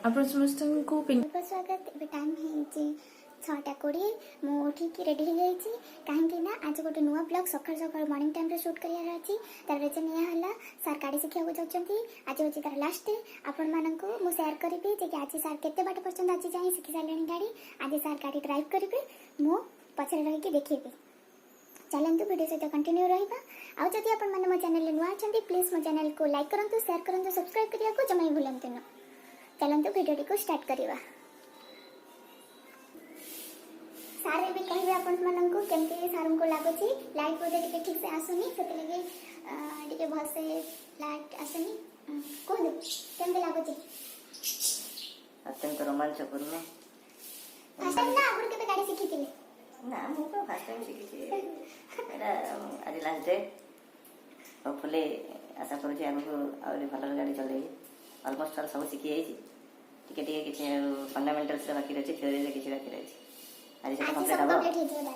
आपण समस्तଙ୍କୁ स्वागत ए टाइम है 6:20 मु उठिक रेडी हो कहीं आज गोटे नुआ ब्लॉग सकाल सकाल मॉर्निंग टाइम रे शूट करार अच्छी तार रिजन यह सार गाड़ी शिखा जाऊँगी आज हूँ तार लास्ट डे आपण मानक मुझे सेयार करी कि आज सार केते बाट पर्यटन आज जाए शिखी सारे गाड़ी आज सार गाड़ी ड्राइव करेंगे मु पचर रही देखी चलतु वीडियो सहित कंटिन्यू रहा आउ जदि आपण मैंने मो चैनल नुआ अच्छा प्लीज मो चैनल को लाइक करूँ शेयर करूँ सब्सक्राइब करने को जमा भूलती न चलतु वीडियो को स्टार्ट करवा सारे भी कहे आपण मानक केमती सार को लगुच लाइट बोधे ठीक से आसुनी से भल से लाइट आसुनी कहूँ केमती लगुच अत्यंत रोमांचपूर्ण फर्स्ट टाइम ना आपण केबे गाड़ी शिखी ना मु तो फर्स्ट टाइम शिखी आज लास्ट डे होपफुली आशा करूँ आगको आगे भल गाड़ी चल अलमोस्ट सब शिखी जाइए किसी फंडामेंटल्स बाकी रही थ्योरी किसी बाकी रही आज कंप्लीट हो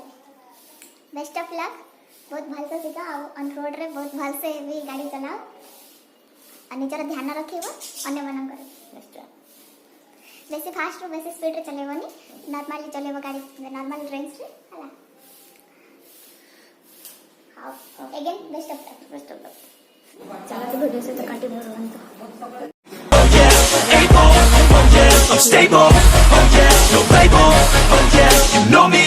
बेस्ट ऑफ लक बहुत भल से सीखा ऑन रोड रे बहुत भल से भी गाड़ी चलाओ और निजर ध्यान रखिबो अन्य मानकर बेसी फास्ट रो बेसी स्पीड रे चलेबोनी नॉर्मली चलेबो गाड़ी नॉर्मल रेंज रे हला हां अगेन बेस्ट ऑफ लक चलो तो वीडियो से तो continue रहंतो I'm stable, oh yeah, no label, oh yeah, you know me,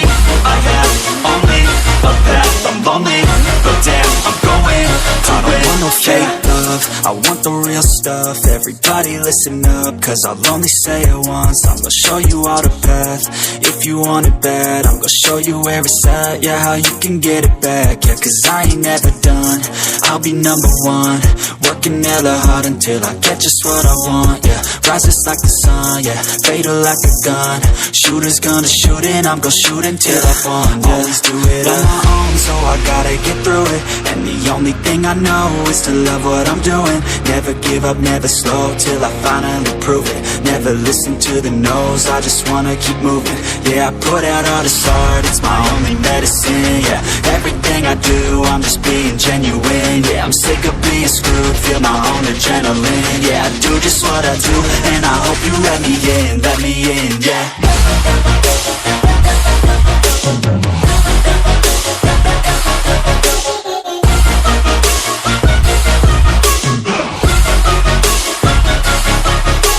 I have only a path, I'm lonely, but damn, I'm going to win. I don't want no fake love, I want the real stuff, everybody listen up, cause I'll only say it once, I'm gonna show you all the path, if you want it bad, I'm gonna show you where it's at, yeah, how you can get it back, yeah, cause I ain't never done, I'll be number one, working hella hard until I get just what I want, yeah, rises like the sun, yeah, fatal like a gun, shooters gonna shoot and I'm gonna shoot until I won, yeah. Always do it on my own, so I gotta get through it, and the only thing I know is to love what I'm doing, never give up, never slow, till I finally prove it, never listen to the no's, I just wanna keep moving, yeah, I put out all this art, it's my only medicine, yeah, everything I do, I'm just being genuine, yeah, I'm sick of being screwed, feel my own adrenaline, yeah, I do just what I do, and I hope you let me in, yeah.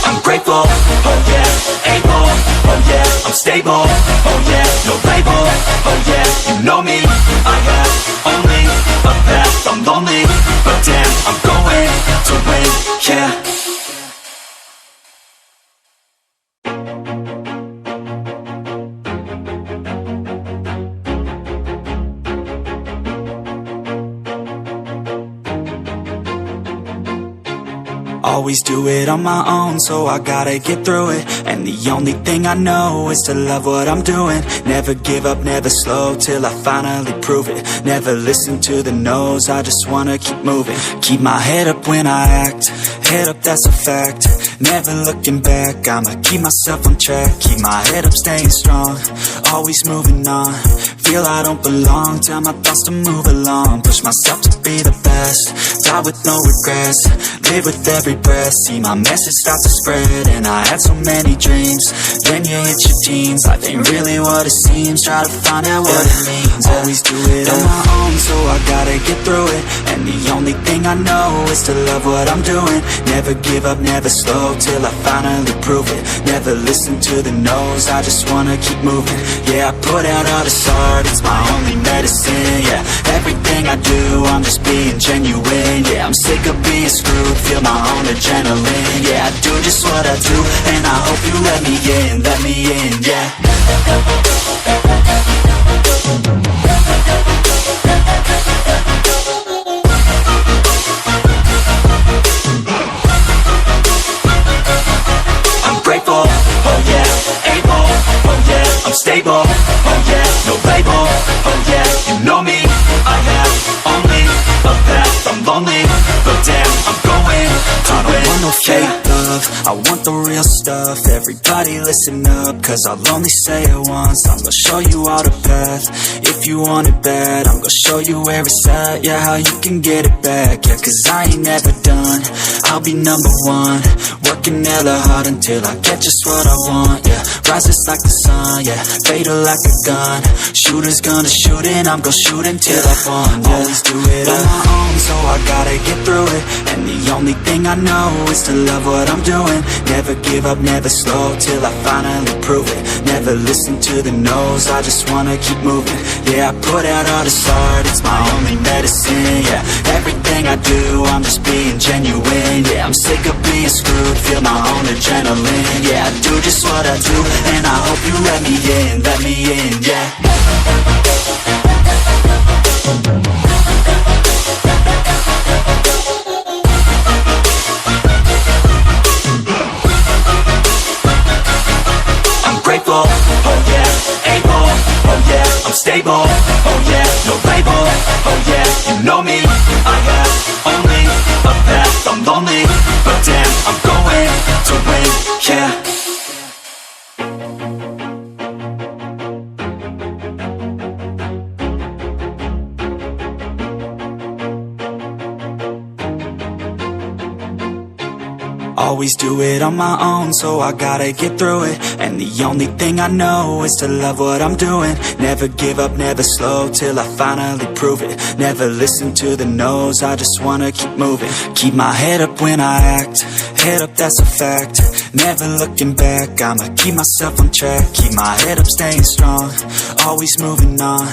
I'm grateful, oh yeah, able, oh yeah, I'm stable, oh yeah, no label, oh yeah, you know me, I have only a path, I'm lonely, but damn, I'm going to win, yeah. Always do it on my own, so I gotta get through it, and the only thing I know is to love what I'm doing, never give up, never slow, till I finally prove it, never listen to the no's, I just wanna keep moving, keep my head up when I act, head up that's a fact, never looking back, I'ma keep myself on track, keep my head up staying strong, always moving on, feel I don't belong, tell my thoughts to move along, push myself to be the best, die with no regrets, live with every breath, see my message start to spread, and I had so many dreams, then you hit your teens, life ain't really what it seems, try to find out what it means, always do it on my own, so I gotta get through it, and the only thing I know is to love what I'm doing, never give up, never slow, till I finally prove it, never listen to the no's, I just wanna keep moving, yeah, I put out all this art, it's my only medicine, yeah, everything I do, I'm just being genuine, yeah, I'm sick of being screwed, feel my own adrenaline, yeah, I do just what I do, and I hope you let me in, yeah. I'm grateful, oh yeah, able, oh yeah, I'm stable, oh yeah, no label, oh yeah, you know me, I have only a path, I'm lonely, but damn, I'm going to win, I don't want no fake love, I want the real stuff, everybody listen up, cause I'll only say it once. I'm gonna show you all the path, if you want it bad. I'm gonna show you where it's at, yeah, how you can get it back. Yeah, cause I ain't never done, I'll be number one. Working hella hard until I get just what I want, yeah. Rises like the sun, yeah, fatal like a gun. Shooters gonna shoot and I'm gonna shoot until I won, yeah. Always do it on my own, so I gotta get through it. And the only thing I know is to love what I'm doing. Never give up, never slow, till I finally prove it. Never listen to the no's, I just wanna keep moving. Yeah, I put out all this art, it's my only medicine, yeah. Everything I do, I'm just being genuine, yeah. I'm sick of being screwed, feel my own adrenaline, yeah. I do just what I do, and I hope you let me in, yeah. Grateful, oh yeah, able, oh yeah, I'm stable, oh yeah, no label, oh yeah, you know me, I have only a path, I'm lonely, but damn, I'm going to win, yeah. Always do it on my own, so I gotta get through it. And the only thing I know is to love what I'm doing. Never give up, never slow, till I finally prove it. Never listen to the no's, I just wanna keep moving. Keep my head up when I act, head up, that's a fact. Never looking back, I'ma keep myself on track. Keep my head up, staying strong, always moving on.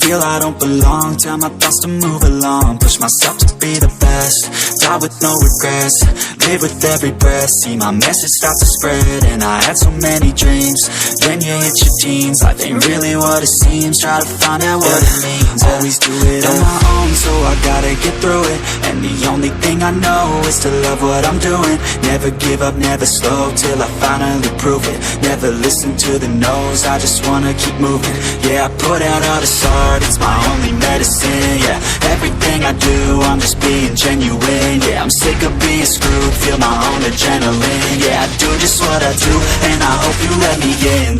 Feel I don't belong, tell my thoughts to move along. Push myself to be the best, die with no regrets. Live with every breath, see my message start to spread. And I had so many dreams, then you hit your teens. Life ain't really what it seems, try to find out what it means. Always do it on my own, so I gotta get through it. And the only thing I know is to love what I'm doing. Never give up, never slow, till I finally prove it. Never listen to the no's, I just wanna keep moving. Yeah, I put out all this art, it's my only medicine, yeah. Everything I do, I'm just being genuine, yeah. I'm sick of being screwed, feel my own adrenaline, yeah. I do just what I do, and I hope you let me in,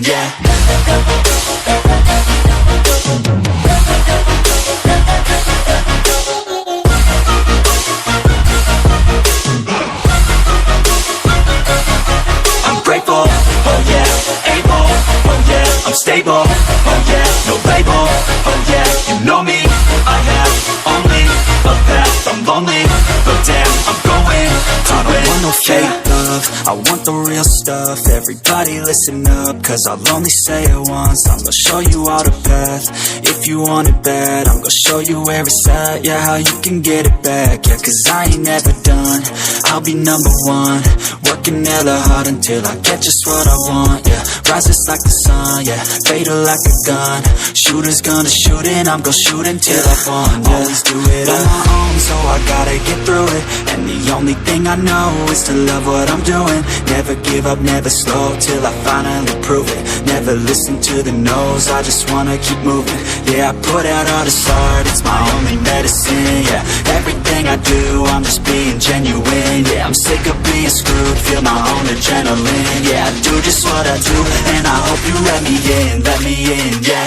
yeah. I'm grateful, oh yeah, able, oh yeah, I'm stable, oh yeah, no label, oh yeah, you know me, I have only a path, I'm lonely, but damn, I'm going to win. I don't want no fake love, I want the real stuff. Everybody listen up, cause I'll only say it once. I'm gonna show you all the path, if you want it bad. I'm gonna show you where it's at, yeah, how you can get it back. Yeah, cause I ain't never done, I'll be number one. Working hella hard until I get just what I want, yeah. Rises like the sun, yeah, fatal like a gun. Shooters gonna shoot and I'm gonna shoot until I won, yeah. Always do it on my own, so I gotta get through it. And the only thing I know is to love what I'm doing. Never give up, never slow, till I finally prove it. Never listen to the no's, I just wanna keep moving. Yeah, I put out all this art, it's my only medicine, yeah. Everything I do, I'm just being genuine, yeah. I'm sick of being screwed, feel my own adrenaline, yeah. I do just what I do, and I hope you let me in, yeah.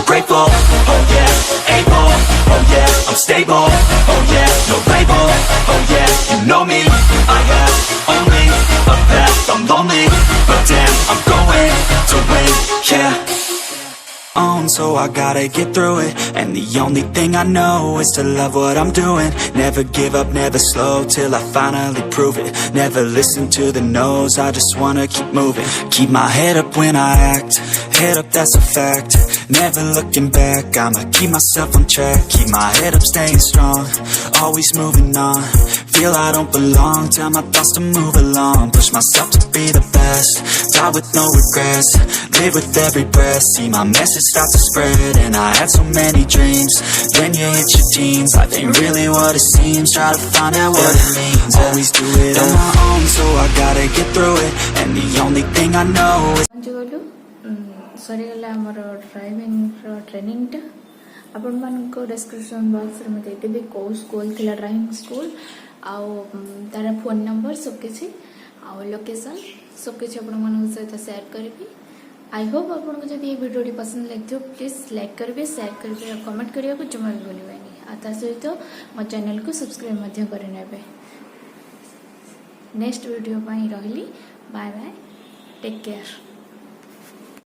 Grateful, oh yeah, able, oh yeah, I'm stable, oh yeah, no label, oh yeah, you know me, I have only a path, I'm lonely, but damn, I'm going to win, yeah. So I gotta get through it. And the only thing I know is to love what I'm doing. Never give up, never slow, till I finally prove it. Never listen to the no's, I just wanna keep moving. Keep my head up when I act, head up, that's a fact. Never looking back, I'ma keep myself on track. Keep my head up, staying strong, always moving on. feel I don't belong. Tell my thoughts to move along. Push myself to be the best. Die with no regrets. Live with every breath. See my message start to spread. And I had so many dreams. When you hit your teens, life ain't really what it seems. Try to find out what it means. Always do it on my own, so I gotta get through it. And the only thing I know is सरीगला आमर driving training आपण मानक description box रे मते देबे को school थिला driving school आउ तार फोन नंबर सब किछि आउ लोकेशन सब किछि आपण मानक सहित शेयर करबी। आई होप आपन को जदि ये वीडियो पसंद लगथियो प्लीज लाइक करबे, शेयर करबे और कमेंट करिया को जमा भी भूलिबानी। आता सहित मो चैनल को सब्सक्राइब मध्य करनेबे। नेक्स्ट वीडियो पई रहली। Bye bye, take care.